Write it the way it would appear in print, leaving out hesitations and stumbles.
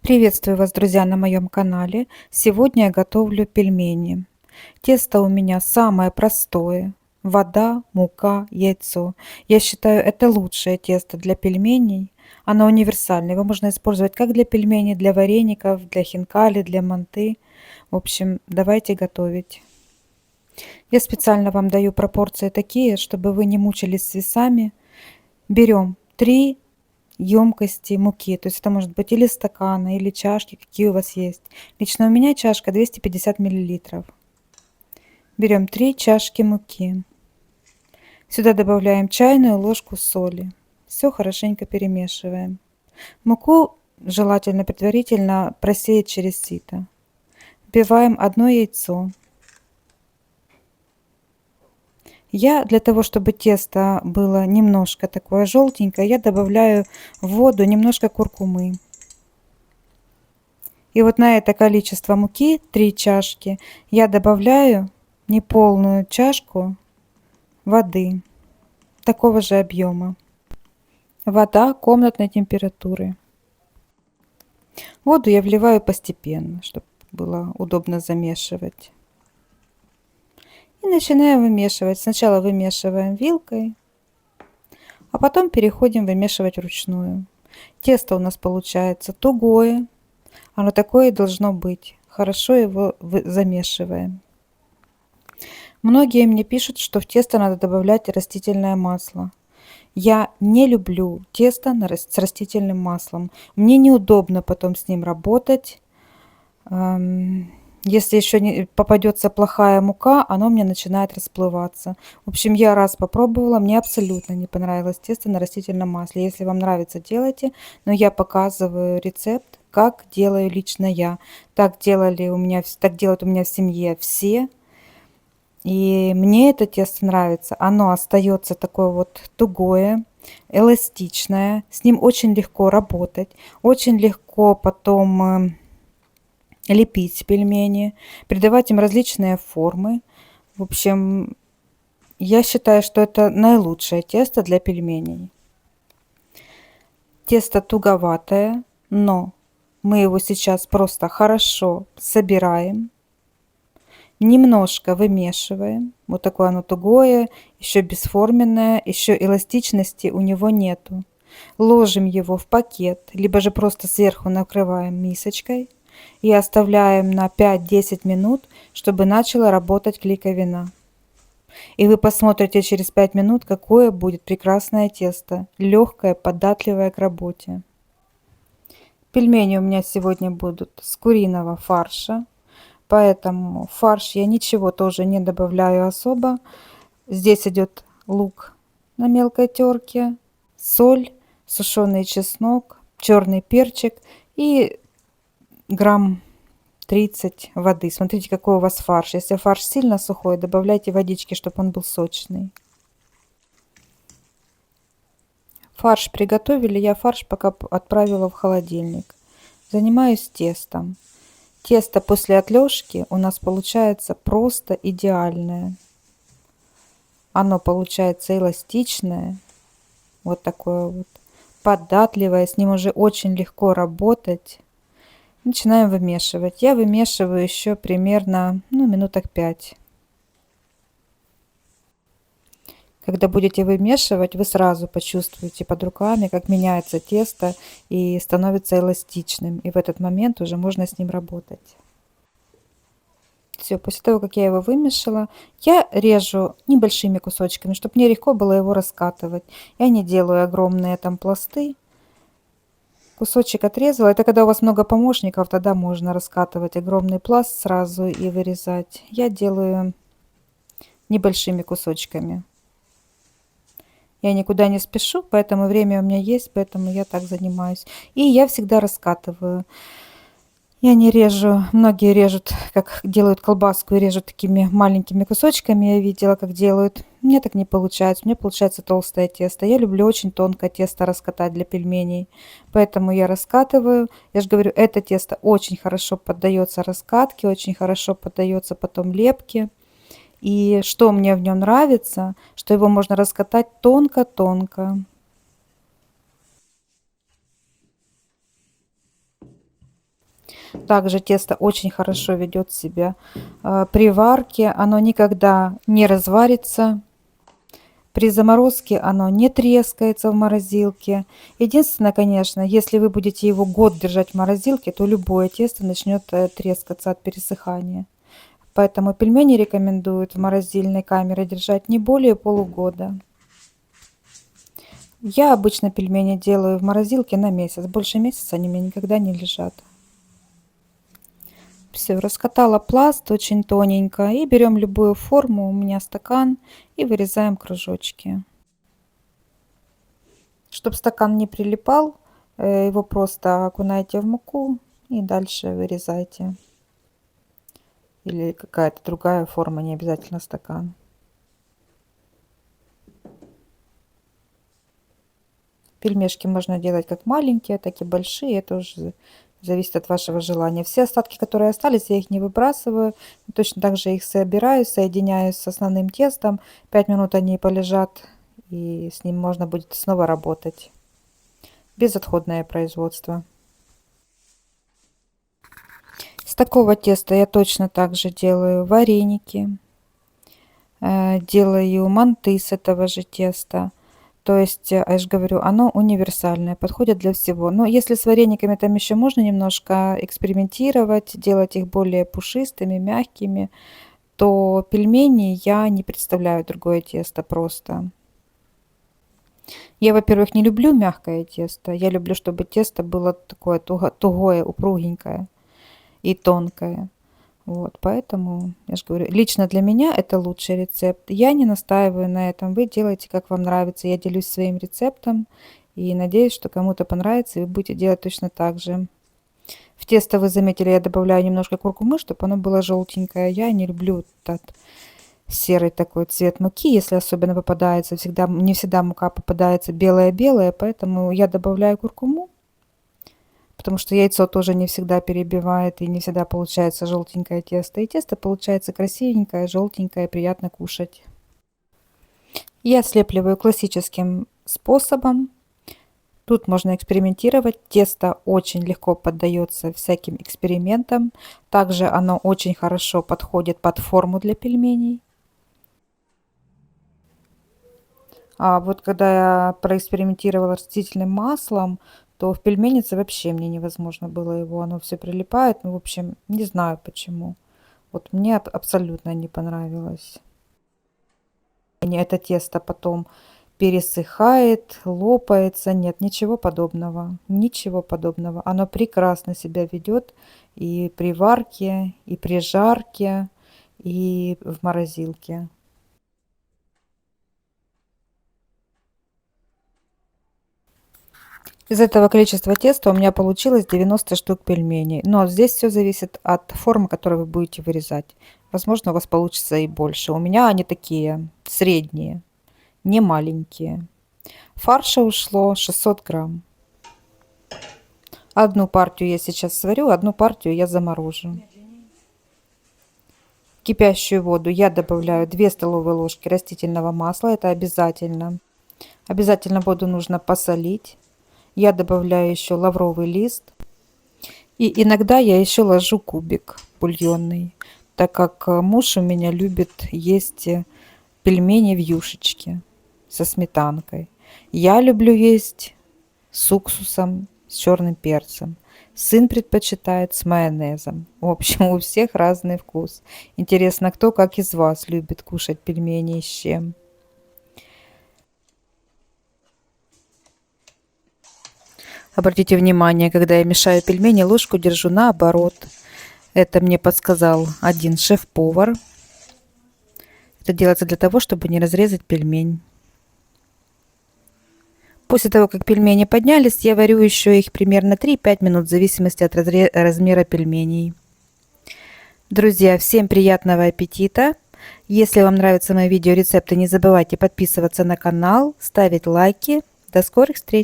Приветствую вас, друзья, на моем канале. Сегодня я готовлю пельмени. Тесто у меня самое простое. Вода, мука, яйцо. Я считаю, это лучшее тесто для пельменей. Оно универсальное. Его можно использовать как для пельменей, для вареников, для хинкали, для манты. В общем, давайте готовить. Я специально вам даю пропорции такие, чтобы вы не мучились с весами. Берем 3 емкости муки. То есть это может быть или стаканы, или чашки, какие у вас есть. Лично у меня чашка 250 миллилитров. Берем 3 чашки муки. Сюда добавляем чайную ложку соли. Все хорошенько перемешиваем. Муку желательно предварительно просеять через сито. Вбиваем 1 яйцо. Я для того, чтобы тесто было немножко такое желтенькое, я добавляю в воду немножко куркумы. И вот на это количество муки, 3 чашки, я добавляю неполную чашку воды такого же объема. Вода комнатной температуры. Воду я вливаю постепенно, чтобы было удобно замешивать. И начинаем вымешивать. Сначала вымешиваем вилкой, а потом переходим вымешивать вручную. Тесто у нас получается тугое. Оно такое и должно быть. Хорошо его замешиваем. Многие мне пишут, что в тесто надо добавлять растительное масло. Я не люблю тесто с растительным маслом. Мне неудобно потом с ним работать. Если еще не попадется плохая мука, оно мне начинает расплываться. В общем, я раз попробовала, мне абсолютно не понравилось тесто на растительном масле. Если вам нравится, делайте, но я показываю рецепт, как делаю лично я. Так делают у меня в семье все. И мне это тесто нравится. Оно остается такое вот тугое, эластичное. С ним очень легко работать. Очень легко потом лепить пельмени, придавать им различные формы. В общем, я считаю, что это наилучшее тесто для пельменей. Тесто туговатое, но мы его сейчас просто хорошо собираем. Немножко вымешиваем. Вот такое оно тугое, еще бесформенное, еще эластичности у него нету. Ложим его в пакет, либо же просто сверху накрываем мисочкой и оставляем на 5-10 минут, чтобы начала работать клейковина. И вы посмотрите через 5 минут, какое будет прекрасное тесто, легкое, податливое к работе. Пельмени у меня сегодня будут с куриного фарша. Поэтому в фарш я ничего тоже не добавляю особо. Здесь идет лук на мелкой терке, соль, сушеный чеснок, черный перчик и грамм 30 воды. Смотрите, какой у вас фарш. Если фарш сильно сухой, добавляйте водички, чтобы он был сочный. Фарш приготовили. Я фарш пока отправила в холодильник. Занимаюсь тестом. Тесто после отлежки у нас получается просто идеальное. Оно получается эластичное, вот такое вот, податливое, с ним уже очень легко работать. Начинаем вымешивать. Я вымешиваю еще примерно, минуток 5. Когда будете вымешивать, вы сразу почувствуете под руками, как меняется тесто и становится эластичным. И в этот момент уже можно с ним работать. Все, после того, как я его вымешала, я режу небольшими кусочками, чтобы мне легко было его раскатывать. Я не делаю огромные там пласты. Кусочек отрезала. Это когда у вас много помощников, тогда можно раскатывать огромный пласт сразу и вырезать. Я делаю небольшими кусочками. Я никуда не спешу, поэтому время у меня есть, поэтому я так занимаюсь. И я всегда раскатываю. Я не режу, многие режут, как делают колбаску, и режут такими маленькими кусочками. Я видела, как делают. Мне так не получается. Мне получается толстое тесто. Я люблю очень тонкое тесто раскатать для пельменей. Поэтому я раскатываю. Я же говорю, это тесто очень хорошо поддается раскатке, очень хорошо поддается потом лепке. И что мне в нем нравится, что его можно раскатать тонко-тонко. Также тесто очень хорошо ведет себя при варке. Оно никогда не разварится. При заморозке оно не трескается в морозилке. Единственное, конечно, если вы будете его год держать в морозилке, то любое тесто начнет трескаться от пересыхания. Поэтому пельмени рекомендуют в морозильной камере держать не более полугода. Я обычно пельмени делаю в морозилке на месяц. Больше месяца они у меня никогда не лежат. Все, раскатала пласт очень тоненько. И берем любую форму, у меня стакан, и вырезаем кружочки. Чтобы стакан не прилипал, его просто окунаете в муку и дальше вырезайте. Или какая-то другая форма, не обязательно стакан. Пельмешки можно делать как маленькие, так и большие. Это уже зависит от вашего желания. Все остатки, которые остались, я их не выбрасываю. Точно так же их собираю, соединяю с основным тестом. 5 минут они полежат, и с ним можно будет снова работать. Безотходное производство. С такого теста я точно так же делаю вареники. Делаю манты с этого же теста. То есть, я же говорю, оно универсальное, подходит для всего. Но если с варениками там еще можно немножко экспериментировать, делать их более пушистыми, мягкими, то пельмени я не представляю другое тесто просто. Я, во-первых, не люблю мягкое тесто. Я люблю, чтобы тесто было такое тугое, упругенькое и тонкое. Вот, поэтому, я же говорю, лично для меня это лучший рецепт. Я не настаиваю на этом. Вы делаете, как вам нравится. Я делюсь своим рецептом и надеюсь, что кому-то понравится, и вы будете делать точно так же. В тесто, вы заметили, я добавляю немножко куркумы, чтобы оно было желтенькое. Я не люблю этот серый такой цвет муки, если особенно попадается. Не всегда мука попадается белая-белая, поэтому я добавляю куркуму. Потому что яйцо тоже не всегда перебивает, и не всегда получается желтенькое тесто. И тесто получается красивенькое, желтенькое, приятно кушать. Я слепливаю классическим способом. Тут можно экспериментировать. Тесто очень легко поддается всяким экспериментам. Также оно очень хорошо подходит под форму для пельменей. А вот когда я проэкспериментировала растительным маслом, то в пельменице вообще мне невозможно было его. Оно все прилипает. Ну, в общем, не знаю почему. Вот мне абсолютно не понравилось. Это тесто потом пересыхает, лопается. Нет, ничего подобного. Ничего подобного. Оно прекрасно себя ведет и при варке, и при жарке, и в морозилке. Из этого количества теста у меня получилось 90 штук пельменей. Но здесь все зависит от формы, которую вы будете вырезать. Возможно, у вас получится и больше. У меня они такие средние, не маленькие. Фарша ушло 600 грамм. Одну партию я сейчас сварю, одну партию я заморожу. В кипящую воду я добавляю 2 столовые ложки растительного масла. Это обязательно. Обязательно воду нужно посолить. Я добавляю еще лавровый лист. И иногда я еще ложу кубик бульонный, так как муж у меня любит есть пельмени в юшечке со сметанкой. Я люблю есть с уксусом, с черным перцем. Сын предпочитает с майонезом. В общем, у всех разный вкус. Интересно, кто как из вас любит кушать пельмени и с чем? Обратите внимание, когда я мешаю пельмени, ложку держу наоборот. Это мне подсказал один шеф-повар. Это делается для того, чтобы не разрезать пельмень. После того, как пельмени поднялись, я варю еще их примерно 3-5 минут, в зависимости от размера пельменей. Друзья, всем приятного аппетита! Если вам нравятся мои видеорецепты, не забывайте подписываться на канал, ставить лайки. До скорых встреч!